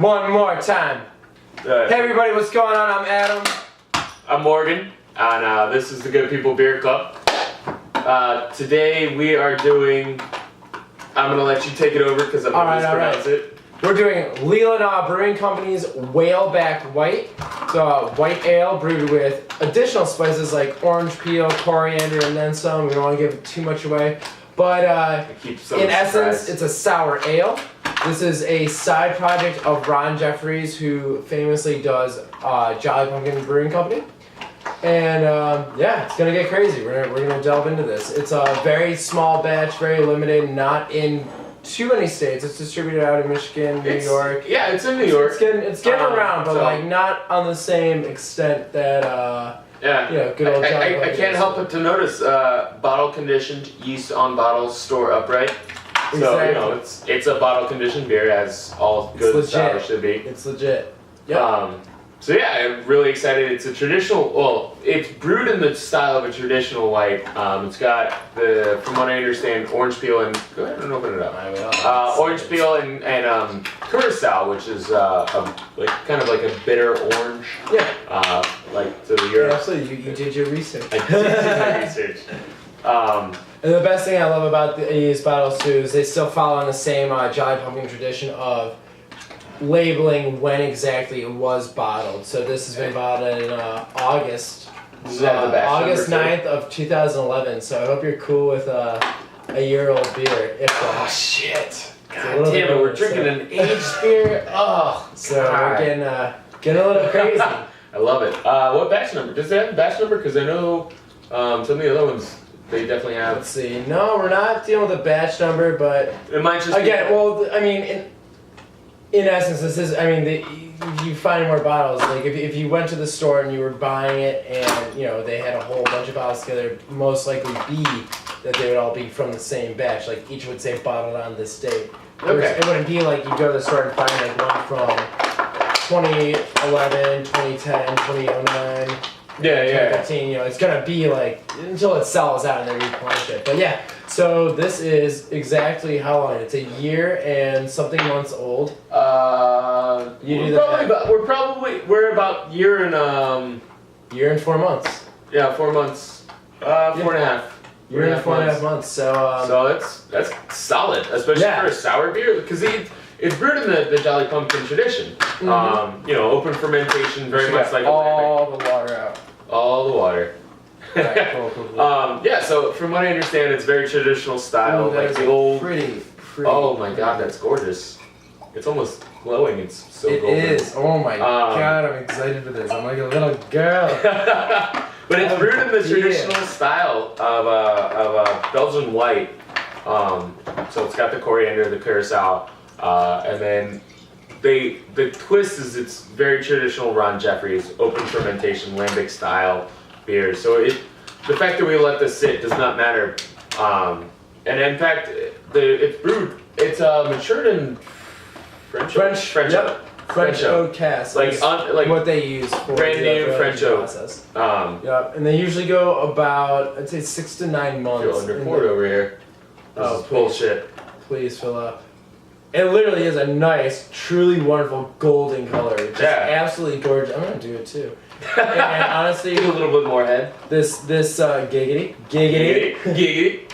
One more time. Hey everybody, what's going on? I'm Adam. I'm Morgan, and this is the Good People Beer Club. Today we are doing, I'm going to let you take it over because I'm going to mispronounce it. We're doing Leelanau Brewing Company's Whaleback White. It's a white ale brewed with additional spices like orange peel, coriander, and then some. We don't want to give too much away. But in essence, it's a sour ale. This is a side project of Ron Jeffries, who famously does Jolly Pumpkin Brewing Company. And yeah, it's gonna get crazy. We're gonna delve into this. It's a very small batch, very limited, not in too many states. It's distributed out in Michigan, New York. Yeah, it's in New York. It's getting around, but like not on the same extent that yeah. You know, good old Jolly Pumpkin. I can't help but to notice bottle conditioned, yeast on bottle, store upright. So, you know, it's a bottle conditioned beer, as all good sour should be. It's legit. Yep. So yeah, I'm really excited. It's a traditional, well, it's brewed in the style of a traditional white. It's got from what I understand, orange peel and, go ahead and open it up. Orange peel and curacao, which is kind of like a bitter orange. Yeah. Like to the Europe. Yeah, absolutely. You did your research. I did my research. And the best thing I love about these bottles too is they still follow in the same Jolly Pumpkin tradition of labeling when exactly it was bottled. So this has been bottled in August. August 9th of 2011. So I hope you're cool with a year-old beer. Oh shit! God damn it, we're drinking an aged beer. Oh, so we're getting a little crazy. I love it. What batch number? Does it have a batch number? Because I know some of the other ones. They definitely have. Let's see. No, we're not dealing with a batch number, but it might just again. Well, I mean, in essence, this is. I mean, you find more bottles. Like if you went to the store and you were buying it, and you know they had a whole bunch of bottles together, most likely be that they would all be from the same batch. Like each would say bottled on this date. Okay. It wouldn't be like you go to the store and find like one from 2011, 2010, 2009. Yeah. 2015, you know, it's gonna be like until it sells out and they replenish it. But yeah, so this is exactly how long? It's a year and something months old. We're about year and 4 months. Yeah, 4 months. 4.5. Year and 4.5 months. So that's solid, especially for a sour beer, because it's brewed in the Jolly Pumpkin tradition. Mm-hmm. You know, open fermentation, very much like all the water out. All the water. Right, cool. Yeah, so from what I understand, it's very traditional style, like the old. Pretty. Oh my god, that's gorgeous. It's almost glowing. It's so golden. It is. Oh my god, I'm excited for this. I'm like a little girl. But it's brewed in the traditional style of Belgian white. So it's got the coriander, the curacao, and then the twist is it's very traditional Ron Jeffries open fermentation lambic style beer. So the fact that we let this sit does not matter. And in fact, it's matured in French oak cask. Like what they use for brand new French oak process. Yeah, and they usually go about I'd say 6 to 9 months. Feel underpoured over here. This is bullshit. Please fill up. It literally is a nice, truly wonderful golden color. It's just absolutely gorgeous. I'm gonna do it too. And honestly, a little bit more head. This giggity.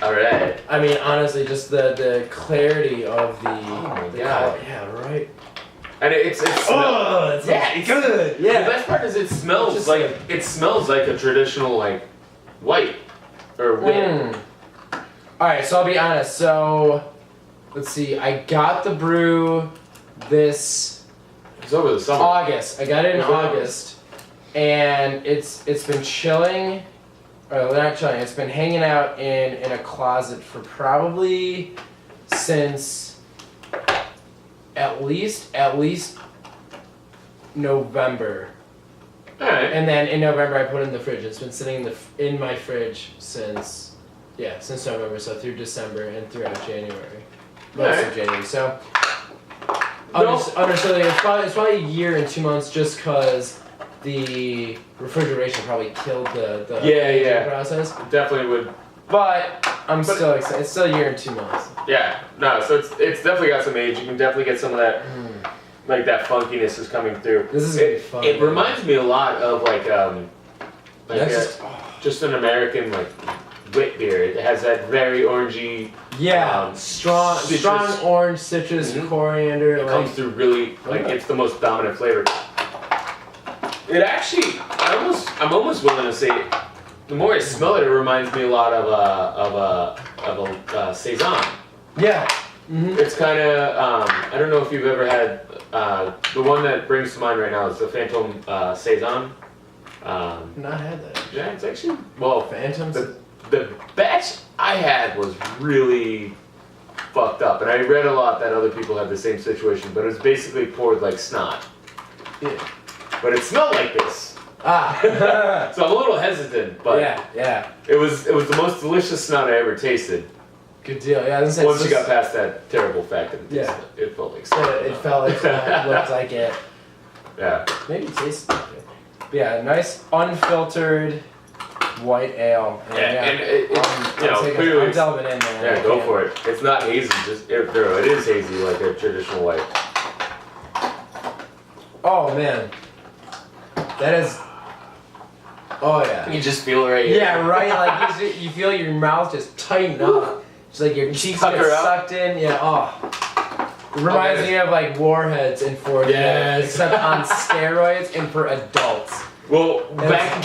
All right. I mean, honestly, just the clarity of the. Oh my god. Color. Yeah, right. And it's it's good. Yeah. The best part is it smells like a traditional like white or wheat. All right, so I'll be honest. So. Let's see, I got the brew this It's over the summer. August. I got it in August. And it's been chilling. Or not chilling, it's been hanging out in a closet for probably since at least November. Alright. And then in November I put it in the fridge. It's been sitting in my fridge since November, so through December and throughout January. Most of January. So understood. It's probably a year and 2 months, just because the refrigeration probably killed the aging process. Definitely would. But still excited. It's still a year and 2 months. Yeah. No. So it's definitely got some age. You can definitely get some of that like that funkiness is coming through. This is gonna be fun. It reminds me a lot of That's just an American like wit beer. It has that very orangey. strong citrus. orange, citrus, coriander. It comes through really it's the most dominant flavor. It actually, I'm almost willing to say, the more I smell it, it reminds me a lot of a saison. Yeah. It's kind of I don't know if you've ever had the one that brings to mind right now is the Phantom saison. Not had that. Yeah, it's actually Phantoms. The batch I had was really fucked up, and I read a lot that other people had the same situation, but it was basically poured like snot. Yeah. But it smelled like this. Ah. So I'm a little hesitant, but yeah. it was the most delicious snot I ever tasted. Good deal. Yeah. Once you got past that terrible fact that it felt like snot. It felt like it looked like it. Yeah. Maybe it tasted like it. But yeah, nice unfiltered white ale. And clearly I'm delving in there. Yeah, go for it. It's not hazy, it is hazy like a traditional white. Oh man. That is. Oh yeah. You just feel it right here. Yeah, right. Like you feel your mouth just tighten up. It's like your cheeks get sucked in. Yeah. Oh. It reminds me of like Warheads in 4D. Yes. Except on steroids and for adults. Well, back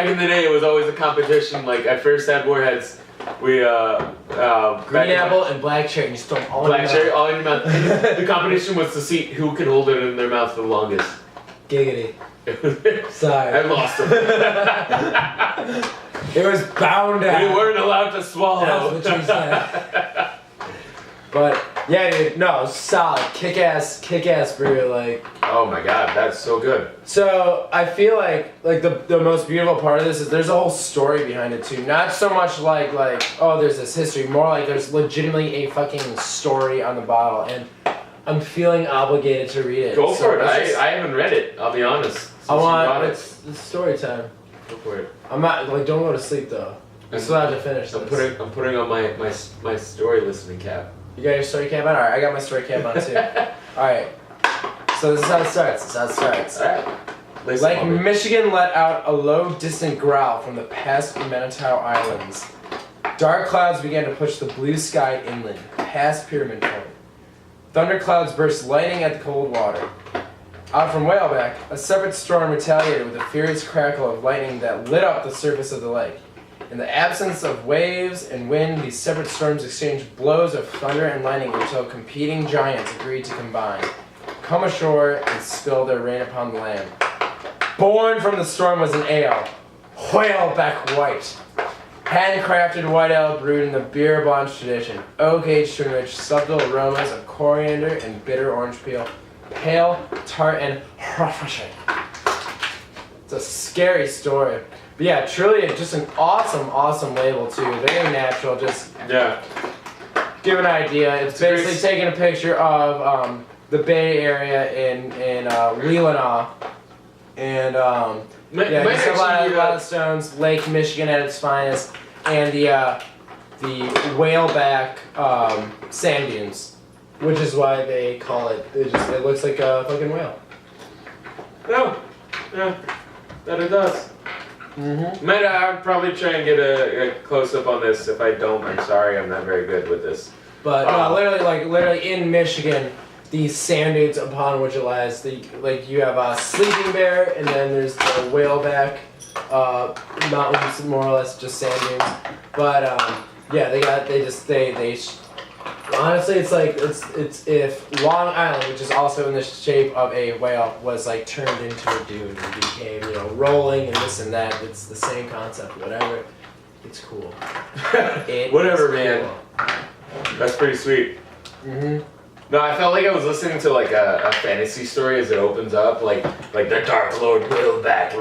in the day, it was always a competition. Like I first had Warheads. We green apple and black cherry. You still all black cherry all in your mouth. And the competition was to see who could hold it in their mouth the longest. Giggity. Sorry. I lost them. It was bound out. We weren't allowed to swallow. That's what you said. But yeah, dude, no, solid, kick-ass brew, like. Oh my god, that's so good. So I feel like the most beautiful part of this is there's a whole story behind it too. Not so much like oh there's this history, more like there's legitimately a fucking story on the bottle, and I'm feeling obligated to read it. Go for it. I haven't read it. I'll be honest. It's story time. Go for it. I'm not don't go to sleep though. I still have to finish. I'm putting on my story listening cap. You got your story cap on? Alright, I got my story cap on too. Alright. So this is how it starts. Alright. Lake Michigan let out a low, distant growl from the past Manitou Islands. Dark clouds began to push the blue sky inland, past Pyramid Point. Thunderclouds burst lightning at the cold water. Out from Whaleback, a separate storm retaliated with a furious crackle of lightning that lit up the surface of the lake. In the absence of waves and wind, these separate storms exchanged blows of thunder and lightning until competing giants agreed to combine, come ashore, and spill their rain upon the land. Born from the storm was an ale, Whaleback White. Handcrafted white ale brewed in the beer bonds tradition, oak-aged to enrich subtle aromas of coriander and bitter orange peel, pale, tart, and refreshing. It's a scary story. But yeah, truly just an awesome label too. Very natural, just give an idea. It's basically taking a picture of the Bay Area in Leelanau. And just a lot of stones, Lake Michigan at its finest, and the Whaleback sand dunes, which is why they call it. It looks like a fucking whale. No, yeah, that it does. Mm-hmm. I'll probably try and get a close up on this. If I don't, I'm sorry, I'm not very good with this. But literally in Michigan, these sand dunes upon which it lies, you have a Sleeping Bear, and then there's the Whaleback mountains, more or less just sand dunes. But honestly, it's if Long Island, which is also in the shape of a whale, was like turned into a dune and became rolling and this and that. It's the same concept, whatever. It's cool. Whatever, man. That's pretty sweet. Mhm. No, I felt like I was listening to like a fantasy story as it opens up, like the Dark Lord Whaleback.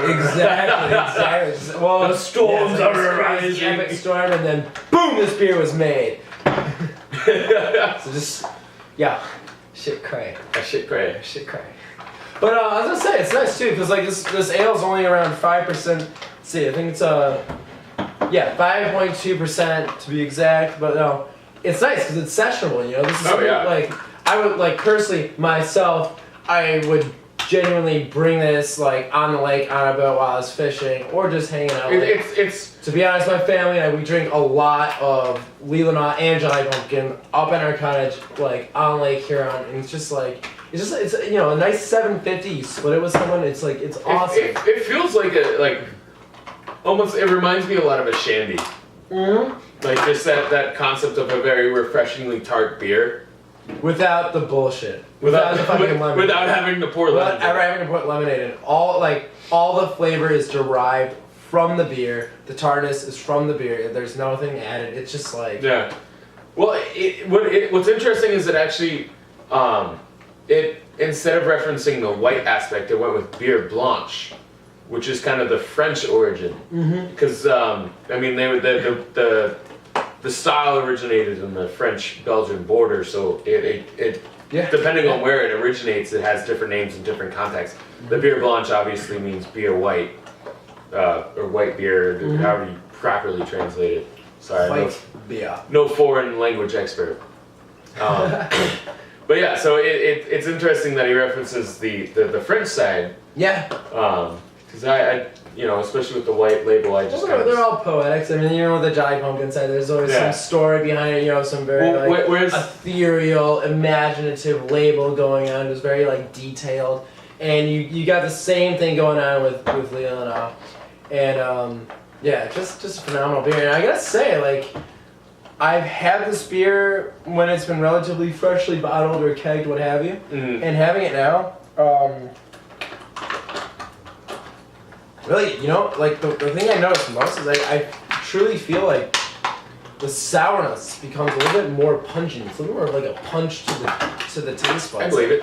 Exactly. Well, the storms are rising. Epic storm, and then boom, this beer was made. So just shit cray. Shit cray. But I was gonna say it's nice too, because like this ale is only around 5%. Let's see, I think it's 5.2% to be exact. But no, it's nice because it's sessionable. This is like I would like personally myself. I would genuinely bring this like on the lake on a boat while I was fishing or just hanging out. It's to be honest, my family and I, we drink a lot of Leelanau and Johnny Pumpkin up in our cottage, like on Lake Huron, and it's just it's you know a nice 750. You split it with someone, it's like it's awesome. It feels like almost. It reminds me a lot of a shandy. Mm-hmm. Like just that concept of a very refreshingly tart beer. Without the bullshit. Without the fucking lemonade. Without having to pour lemon. Without ever having to put lemonade in. All the flavor is derived from the beer. The tartness is from the beer. There's nothing added. It's just like Yeah. Well, what's interesting is that actually, it instead of referencing the white aspect, it went with beer blanche, which is kind of the French origin. Because I mean, they were the style originated in the French-Belgian border, so it depending on where it originates, it has different names in different contexts. The beer blanche obviously means beer white, or white beer, however you properly translate it. Sorry, white beer. No foreign language expert. But yeah, so it's interesting that he references the French side. Yeah. Because I you know, especially with the white label, I just they're all poetics. I mean, you know, the Johnny Pumpkin side, there's always some story behind it. You know, some very ethereal, imaginative label going on. It's very like detailed, and you got the same thing going on with Leelanau, and yeah, just a phenomenal beer. And I gotta say, like, I've had this beer when it's been relatively freshly bottled or kegged, what have you, and having it now. Really, you know, like the thing I noticed most is I truly feel like the sourness becomes a little bit more pungent. It's a little more of like a punch to the taste buds. I believe it.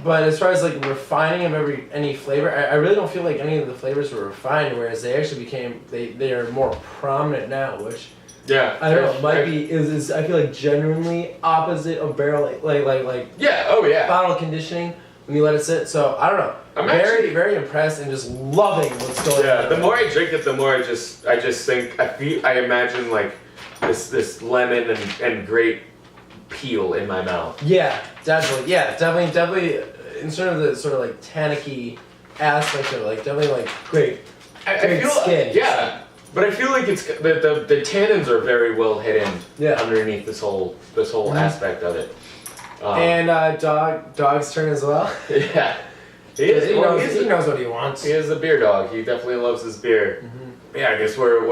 But as far as like refining of any flavor, I really don't feel like any of the flavors were refined. Whereas they actually they are more prominent now, which I don't know, might be is I feel like genuinely opposite of barrel like yeah, oh yeah, bottle conditioning. When you let it sit, so I don't know. I'm very impressed and just loving what's going on. Yeah, the more I drink it, the more I just think I imagine like this lemon and grape peel in my mouth. Yeah, definitely. Yeah, definitely. Instead of the sort of like tannicky aspect of it, like definitely like grape. I feel skin. Yeah, but I feel like it's the tannins are very well hidden underneath this whole aspect of it. And dog's turn as well. Yeah, he knows what he wants. He is a beer dog. He definitely loves his beer. Yeah, I guess we're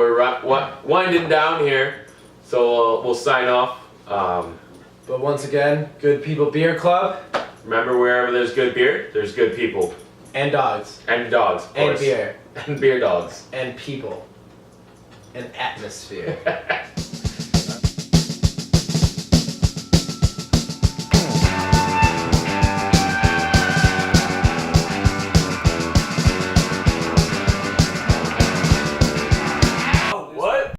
winding down here, so we'll sign off. But once again, Good People Beer Club. Remember, wherever there's good beer, there's good people. And dogs. And dogs, of course. And beer. And beer dogs. And people. And atmosphere.